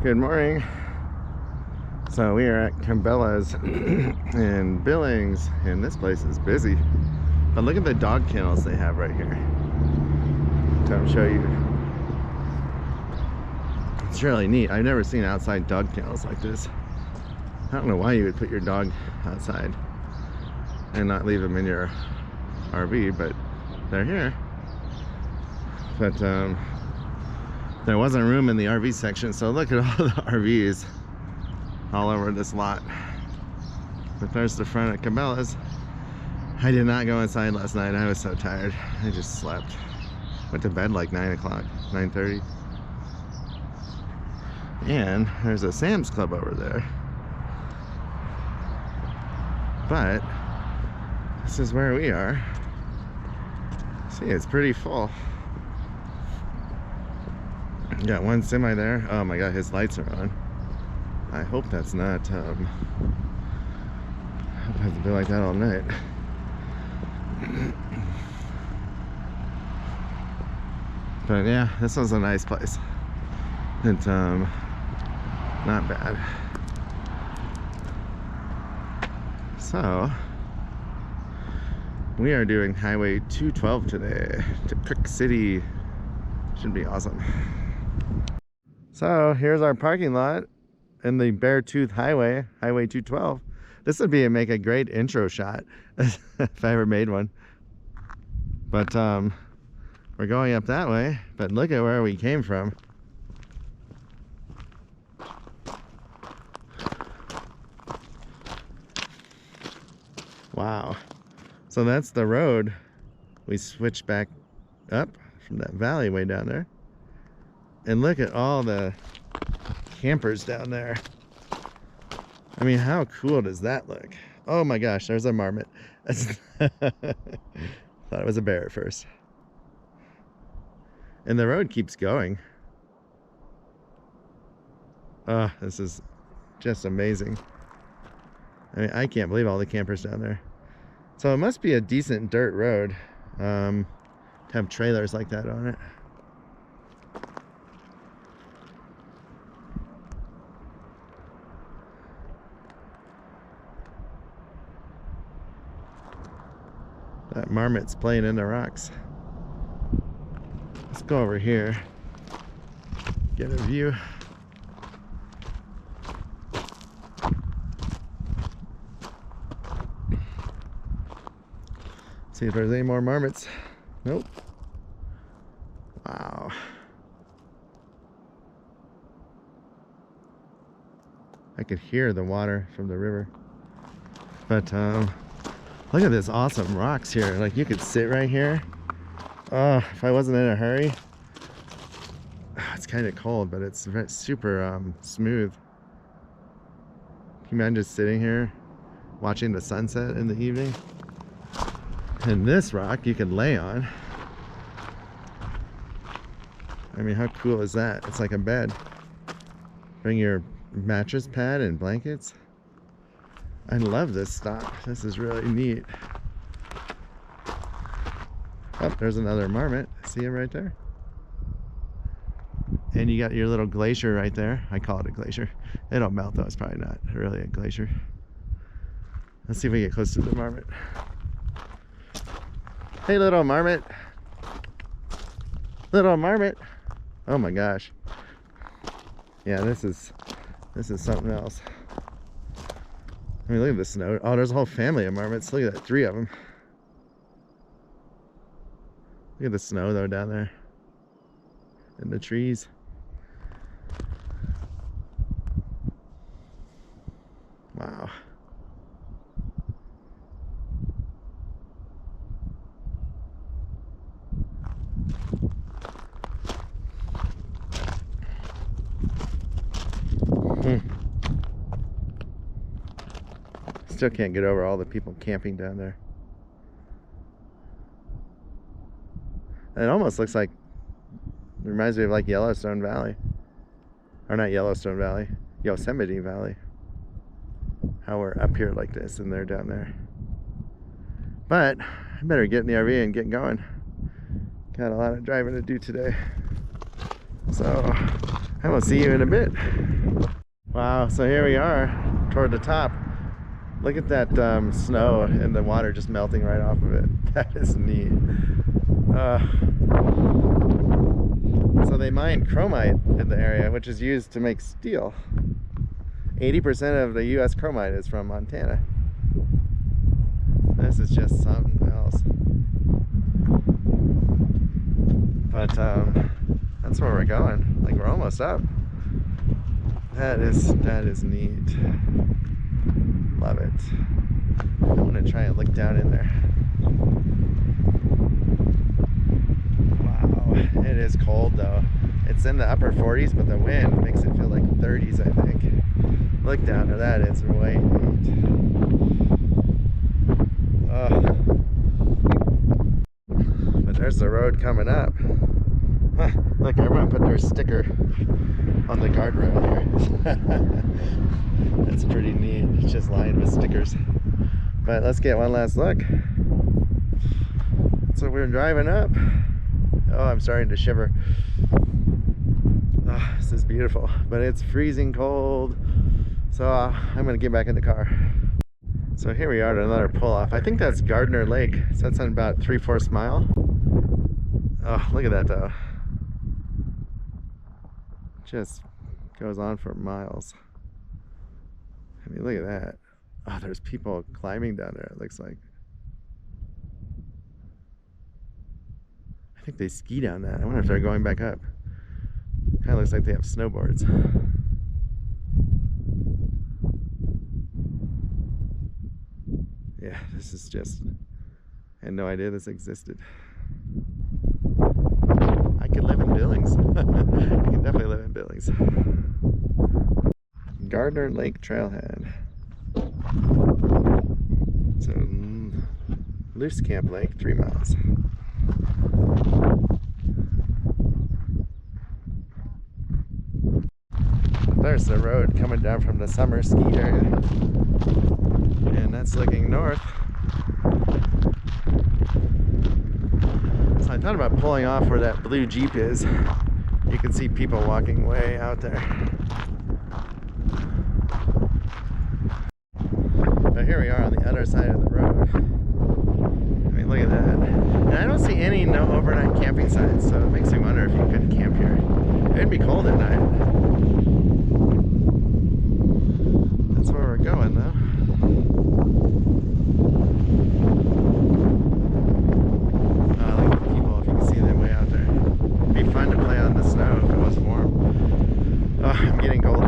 Good morning. So we are at Cabela's in Billings, and this place is busy. But look at the dog kennels they have right here. I'll show you. It's really neat. I've never seen outside dog kennels like this. I don't know why you would put your dog outside and not leave them in your RV, but they're here. But there wasn't room in the RV section, so look at all the RVs all over this lot. But there's the front of Cabela's. I did not go inside last night. I was so tired. I just slept. Went to bed like 9 o'clock, 9:30. And there's a Sam's Club over there. But this is where we are. See, it's pretty full. Got one semi there. Oh my god, his lights are on. I hope that's not I hope I have to be like that all night. But yeah, this was a nice place. It's not bad. So we are doing Highway 212 today to Creek City. Should be awesome. So here's our parking lot in the Beartooth Highway, Highway 212. This would make a great intro shot if I ever made one. But we're going up that way, but look at where we came from. Wow. So that's the road. We switched back up from that valley way down there. And look at all the campers down there. I mean, how cool does that look? Oh my gosh, there's a marmot. Thought it was a bear at first. And the road keeps going. Oh, this is just amazing. I mean, I can't believe all the campers down there. So it must be a decent dirt road to have trailers like that on it. That marmot's playing in the rocks. Let's go over here, get a view. See if there's any more marmots. Nope. Wow. I could hear the water from the river. But look at this awesome rocks here. Like, you could sit right here. Oh, if I wasn't in a hurry. It's kind of cold, but it's super smooth. Can you imagine just sitting here watching the sunset in the evening? And this rock you can lay on. I mean, how cool is that? It's like a bed. Bring your mattress pad and blankets. I love this stop. This is really neat. Oh, there's another marmot. See him right there? And you got your little glacier right there. I call it a glacier. It'll melt though. It's probably not really a glacier. Let's see if we get close to the marmot. Hey, little marmot. Little marmot. Oh my gosh. Yeah, this is something else. I mean, look at the snow. Oh, there's a whole family of marmots. Look at that, 3 of them. Look at the snow though down there. And the trees. Wow. Still can't get over all the people camping down there. It almost looks like, it reminds me of like Yellowstone Valley. Or not Yellowstone Valley, Yosemite Valley. How we're up here like this and they're down there. But I better get in the RV and get going. Got a lot of driving to do today. So I will see you in a bit. Wow, so here we are toward the top. Look at that snow and the water just melting right off of it. That is neat. So they mine chromite in the area, which is used to make steel. 80% of the US chromite is from Montana. This is just something else. But that's where we're going. Like, we're almost up. That is neat. Love it. I'm gonna try and look down in there. Wow, it is cold though. It's in the upper 40s, but the wind makes it feel like 30s, I think. Look down there, that is way neat. Oh. But there's the road coming up. Huh, look, everyone put their sticker on the guardrail here. That's pretty neat. It's just lined with stickers. But let's get one last look. So we're driving up. Oh, I'm starting to shiver. Oh, this is beautiful, but it's freezing cold. So I'm gonna get back in the car. So here we are at another pull-off. I think that's Gardner Lake. So that's on about 3/4 mile. Oh, look at that though. Just goes on for miles. I mean, look at that. Oh, there's people climbing down there, it looks like. I think they ski down that. I wonder if they're going back up. Kind of looks like they have snowboards. Yeah, this is just, I had no idea this existed. I could live in Billings. I can definitely live in Billings. Gardner Lake Trailhead. So, Loose Camp Lake, 3 miles. There's the road coming down from the summer ski area. And that's looking north. So I thought about pulling off where that blue Jeep is. You can see people walking way out there. But here we are on the other side of the road. I mean, look at that. And I don't see any no overnight camping signs, so it makes me wonder if you could camp here. It'd be cold at night. That's where we're going though. Oh, look at the people, if you can see them way out there. It'd be fun to play on the snow if it was warm. Oh, I'm getting cold.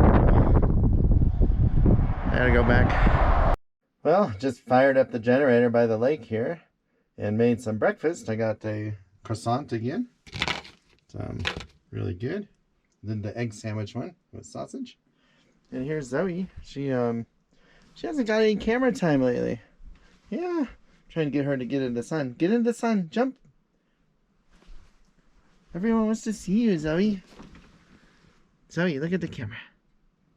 I gotta go back. Well, just fired up the generator by the lake here and made some breakfast. I got a croissant again. It's really good. Then the egg sandwich one with sausage. And here's Zoe. She hasn't got any camera time lately. Yeah, trying to get her to get in the sun. Get in the sun, jump. Everyone wants to see you, Zoe. Zoe, look at the camera.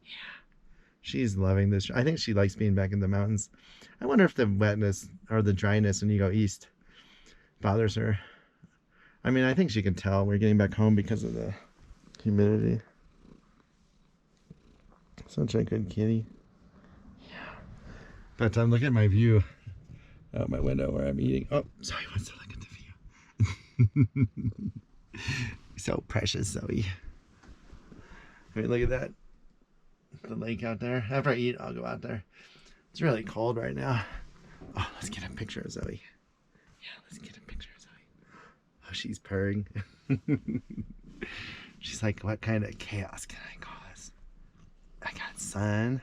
Yeah, she's loving this. I think she likes being back in the mountains. I wonder if the wetness or the dryness when you go east bothers her. I mean, I think she can tell we're getting back home because of the humidity. Such a good kitty. Yeah. But look at my view out my window where I'm eating. Oh, Zoe wants to look at the view. So precious, Zoe. I mean, look at that. The lake out there. After I eat, I'll go out there. It's really cold right now. Oh, let's get a picture of Zoe. Yeah, let's get a picture of Zoe. Oh, she's purring. She's like, what kind of chaos can I call this? I got sun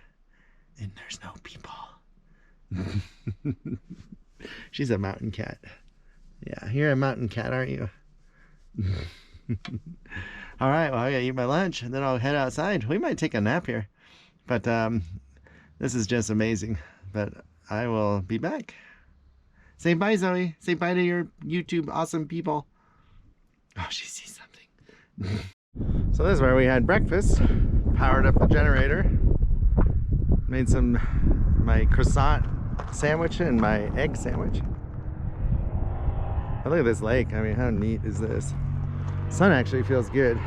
and there's no people. She's a mountain cat. Yeah, you're a mountain cat, aren't you? All right, well, I gotta eat my lunch and then I'll head outside. We might take a nap here, but this is just amazing. But I will be back. Say bye, Zoe. Say bye to your YouTube awesome people. Oh, she sees something. So this is where we had breakfast. Powered up the generator. Made my croissant sandwich and my egg sandwich. Oh, look at this lake. I mean, how neat is this? Sun actually feels good.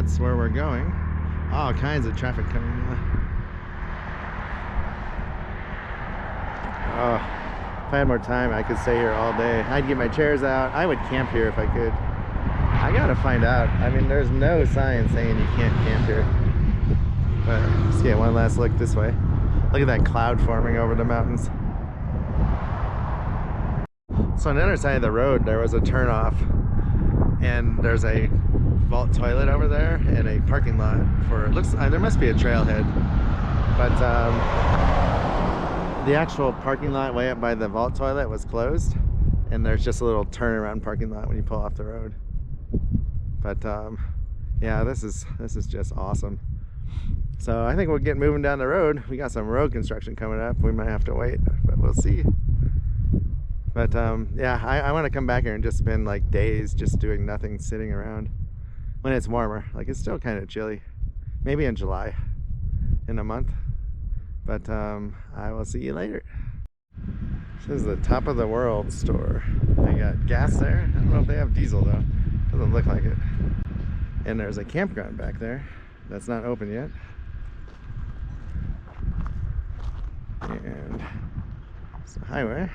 that's where we're going. All kinds of traffic coming now. Oh, if I had more time, I could stay here all day. I'd get my chairs out. I would camp here if I could. I gotta find out. I mean, there's no sign saying you can't camp here. But let's get one last look this way. Look at that cloud forming over the mountains. So on the other side of the road, there was a turnoff, and there's a vault toilet over there and a parking lot for, it looks, there must be a trailhead, but the actual parking lot way up by the vault toilet was closed, and there's just a little turnaround parking lot when you pull off the road. But yeah, this is just awesome. So I think we'll get moving down the road. We got some road construction coming up. We might have to wait, but we'll see. But yeah, I want to come back here and just spend like days just doing nothing, sitting around when it's warmer. Like, it's still kind of chilly. Maybe in July, in a month. But I will see you later. This is the Top of the World store. They got gas there. I don't know if they have diesel though. Doesn't look like it. And there's a campground back there that's not open yet. And it's a highway.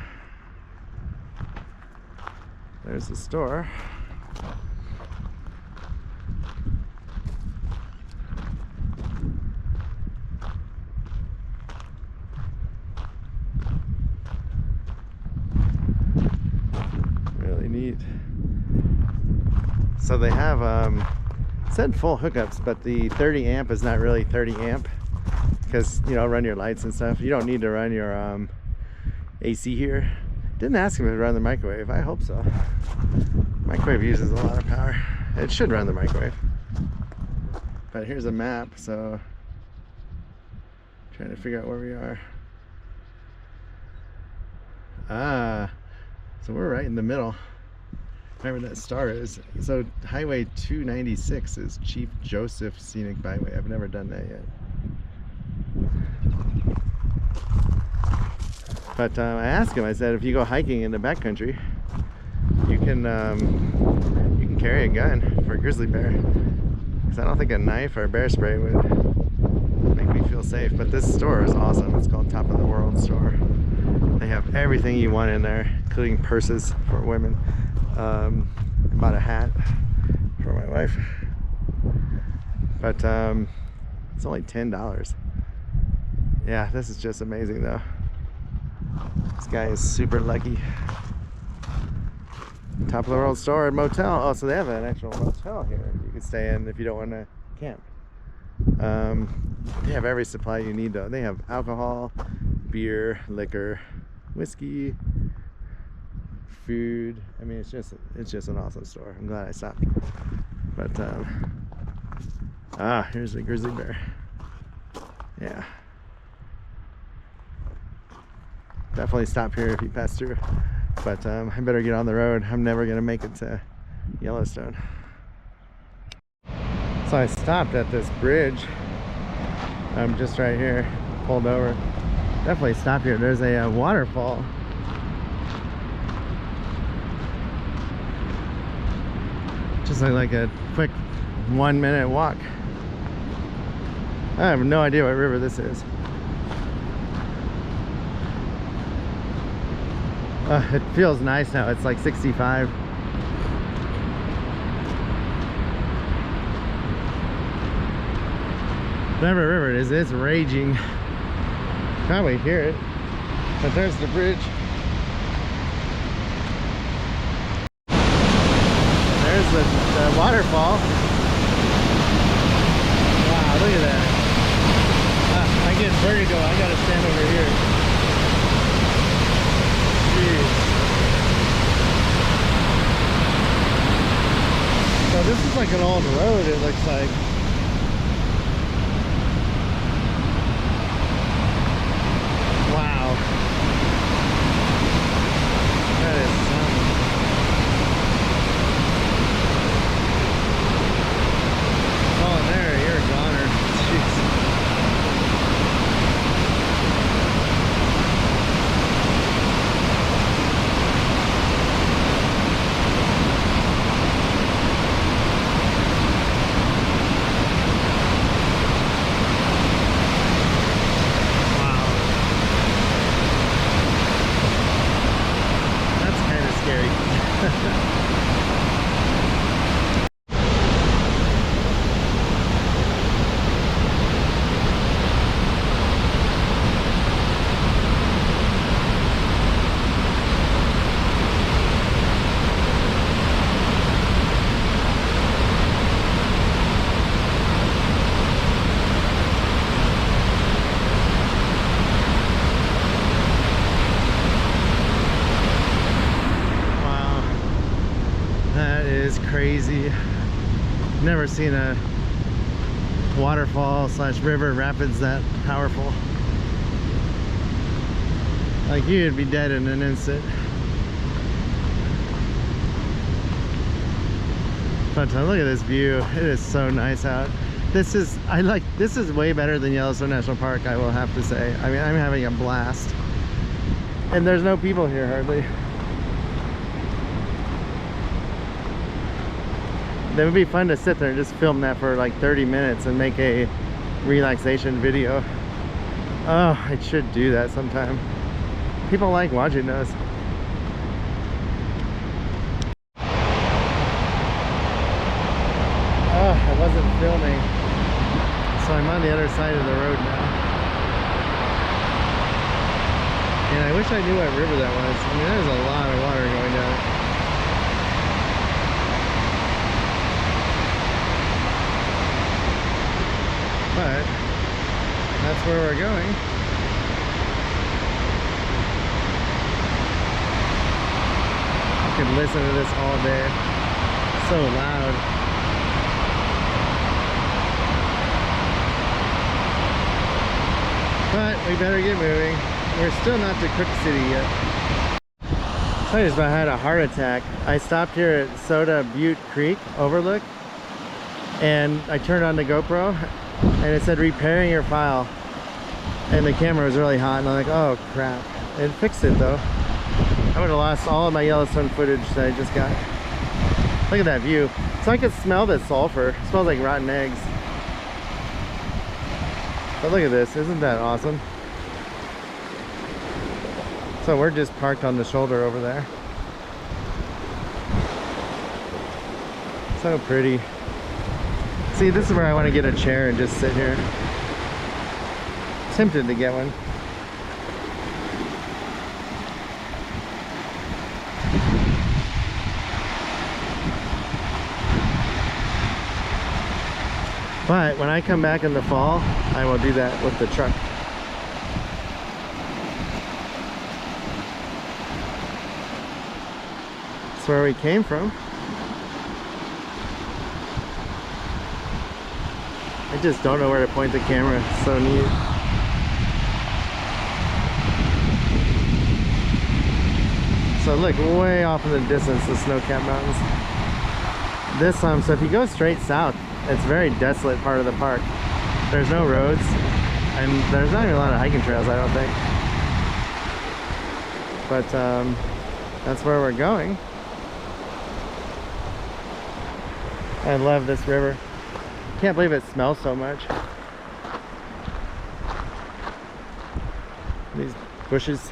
There's the store. Really neat. So they have said full hookups, but the 30 amp is not really 30 amp because, you know, run your lights and stuff. You don't need to run your AC here. Didn't ask him if it run the microwave. I hope so. Microwave uses a lot of power. It should run the microwave. But here's a map, so trying to figure out where we are. Ah, so we're right in the middle. Right where that star is. So Highway 296 is Chief Joseph Scenic Byway. I've never done that yet. But I asked him, I said, if you go hiking in the backcountry, you can carry a gun for a grizzly bear. Because I don't think a knife or a bear spray would make me feel safe. But this store is awesome. It's called Top of the World store. They have everything you want in there, including purses for women. I bought a hat for my wife. But it's only $10. Yeah, this is just amazing though. This guy is super lucky. Top of the World store and motel. Oh, so they have an actual motel here you can stay in if you don't want to camp. They have every supply you need though. They have alcohol, beer, liquor, whiskey, food. I mean, it's just an awesome store. I'm glad I stopped. But here's the grizzly bear. Yeah. Definitely stop here if you pass through. But I better get on the road. I'm never gonna make it to Yellowstone. So I stopped at this bridge. I'm just right here, pulled over. Definitely stop here. There's a waterfall. Just like a quick 1-minute walk. I have no idea what river this is. It feels nice now. It's like 65. Whatever river it is, it's raging. Probably hear it. But there's the bridge. There's the waterfall. Wow, look at that. I get vertigo. I gotta stand over here. So this is like an old road, it looks like. Wow. That is something. Oh, there, you're a goner. Jeez. is crazy. Never seen a waterfall slash river rapids that powerful. Like, you'd be dead in an instant. But look at this view. It is so nice out. This is way better than Yellowstone National Park, I will have to say. I mean, I'm having a blast. And there's no people here hardly. That would be fun to sit there and just film that for like 30 minutes and make a relaxation video. Oh, I should do that sometime. People like watching those. Oh, I wasn't filming. So I'm on the other side of the road now. And I wish I knew what river that was. I mean, there's a lot of water going down. But that's where we're going. I could listen to this all day. It's so loud. But we better get moving. We're still not to Cook City yet. I just about had a heart attack. I stopped here at Soda Butte Creek Overlook, and I turned on the GoPro and it said repairing your file, and the camera was really hot, and I'm like, oh crap. It fixed it though. I would have lost all of my Yellowstone footage that I just got. Look at that view. So I could smell the sulfur. It smells like rotten eggs. But look at this, isn't that awesome? So we're just parked on the shoulder over there. So pretty. See, this is where I want to get a chair and just sit here. Tempted to get one. But when I come back in the fall, I will do that with the truck. That's where we came from. I just don't know where to point the camera. It's so neat. So look, way off in the distance, the snow-capped mountains. This so if you go straight south, it's a very desolate part of the park. There's no roads, and there's not even a lot of hiking trails, I don't think. But that's where we're going. I love this river. Can't believe it smells so much. These bushes.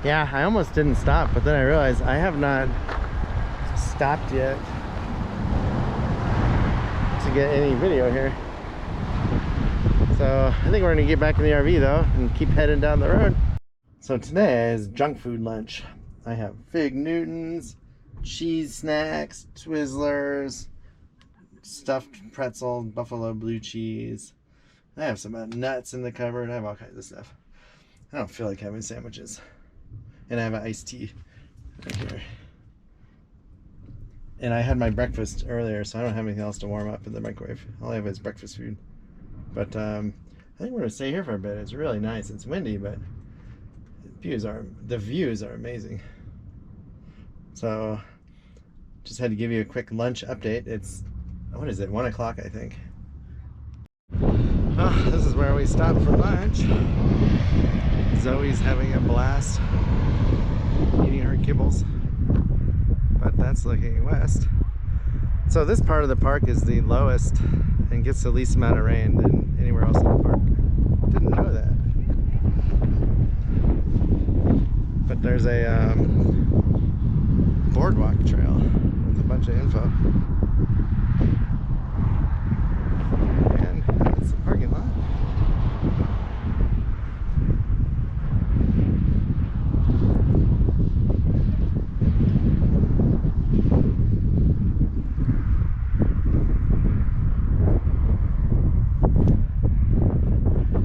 Yeah, I almost didn't stop, but then I realized I have not stopped yet to get any video here. So I think we're gonna get back in the RV though and keep heading down the road. So today is junk food lunch. I have Fig Newtons, cheese snacks, Twizzlers, stuffed pretzel, buffalo blue cheese. I have some nuts in the cupboard. I have all kinds of stuff. I don't feel like having sandwiches. And I have an iced tea right here. And I had my breakfast earlier, so I don't have anything else to warm up in the microwave. All I have is breakfast food. But I think we're gonna stay here for a bit. It's really nice. It's windy, but the views are amazing. So just had to give you a quick lunch update. It's, what is it, 1 o'clock I think. Well, this is where we stopped for lunch. Zoe's having a blast eating her kibbles, but that's looking west. So this part of the park is the lowest and gets the least amount of rain than anywhere else in the park. Didn't know that. But there's a boardwalk trail with a bunch of info. And that's the parking lot.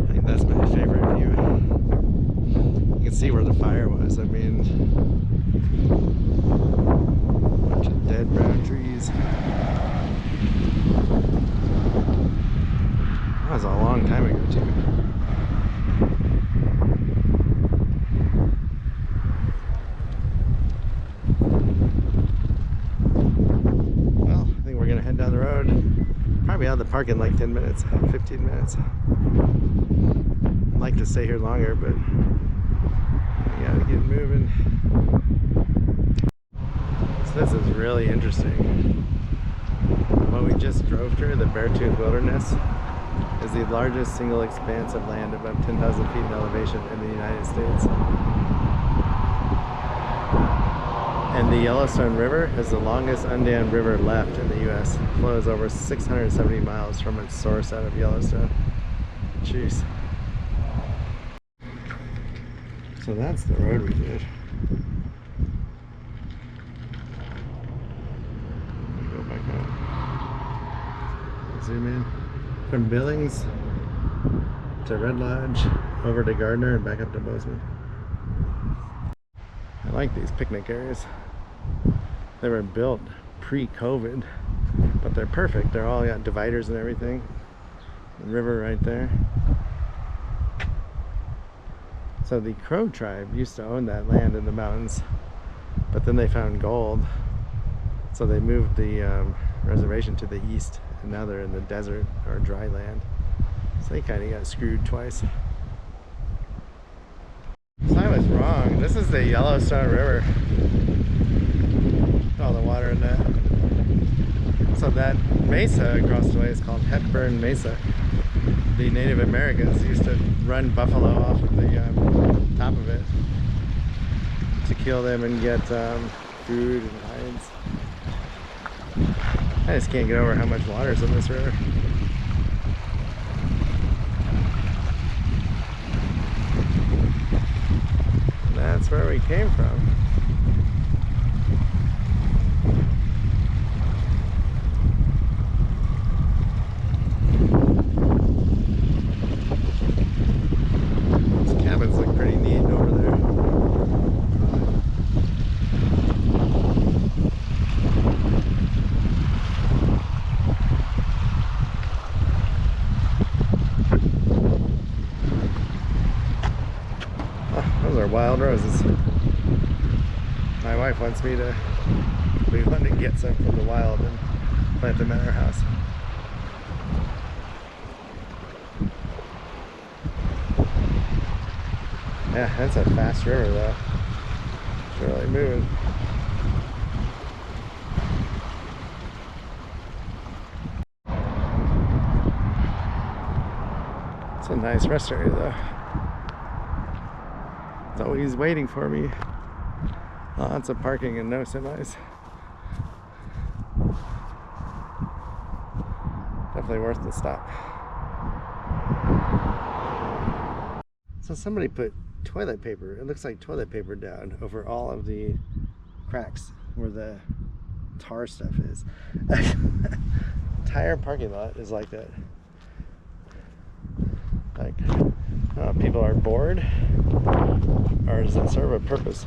I think that's my favorite view. see where the fire was. I mean, a bunch of dead brown trees. That was a long time ago too. Well, I think we're gonna head down the road. Probably out of the park in like 10 minutes, 15 minutes. I'd like to stay here longer, but we gotta get moving. So this is really interesting. What we just drove through, the Beartooth Wilderness, is the largest single expanse of land above 10,000 feet in elevation in the United States. And the Yellowstone River is the longest undammed river left in the U.S. It flows over 670 miles from its source out of Yellowstone. Jeez. So that's the road we did. Go back up. Zoom in. From Billings to Red Lodge, over to Gardner, and back up to Bozeman. I like these picnic areas. They were built pre-COVID, but they're perfect. They're all got dividers and everything. The river right there. So the Crow tribe used to own that land in the mountains, but then they found gold. So they moved the reservation to the east, and now they're in the desert or dry land. So they kind of got screwed twice. So I was wrong. This is the Yellowstone River. All the water in that. So that mesa across the way is called Hepburn Mesa. The Native Americans used to run buffalo off of the top of it to kill them and get food and hides. I just can't get over how much water is in this river. That's where we came from. These cabins look pretty neat over there. Those are wild roses. My wife wants me to, we want to get some from the wild and plant them at our house. Yeah, that's a fast river though. It's really moving. It's a nice rest area though. It's always waiting for me. Lots of parking and no semis. Definitely worth the stop. So somebody put toilet paper, it looks like toilet paper down over all of the cracks where the tar stuff is. Entire parking lot is like that. Like, people are bored, or does it serve a purpose?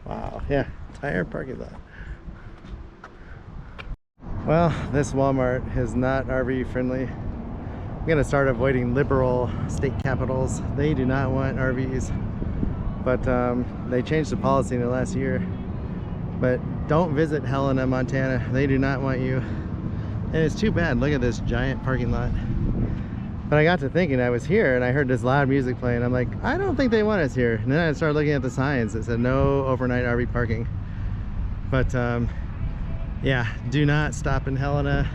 Wow, yeah, entire parking lot. Well, this Walmart is not RV friendly. I'm gonna start avoiding liberal state capitals. They do not want RVs, but they changed the policy in the last year. But don't visit Helena, Montana. They do not want you. And it's too bad. Look at this giant parking lot. But I got to thinking, I was here and I heard this loud music playing. I'm like, I don't think they want us here. And then I started looking at the signs that said no overnight RV parking. But yeah, do not stop in Helena.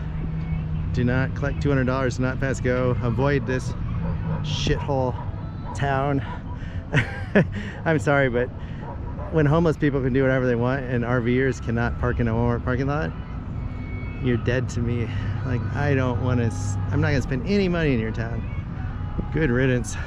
Do not collect $200, do not pass go. Avoid this shithole town. I'm sorry, but when homeless people can do whatever they want and RVers cannot park in a Walmart parking lot, you're dead to me. Like, I don't want to, I'm not gonna spend any money in your town. Good riddance.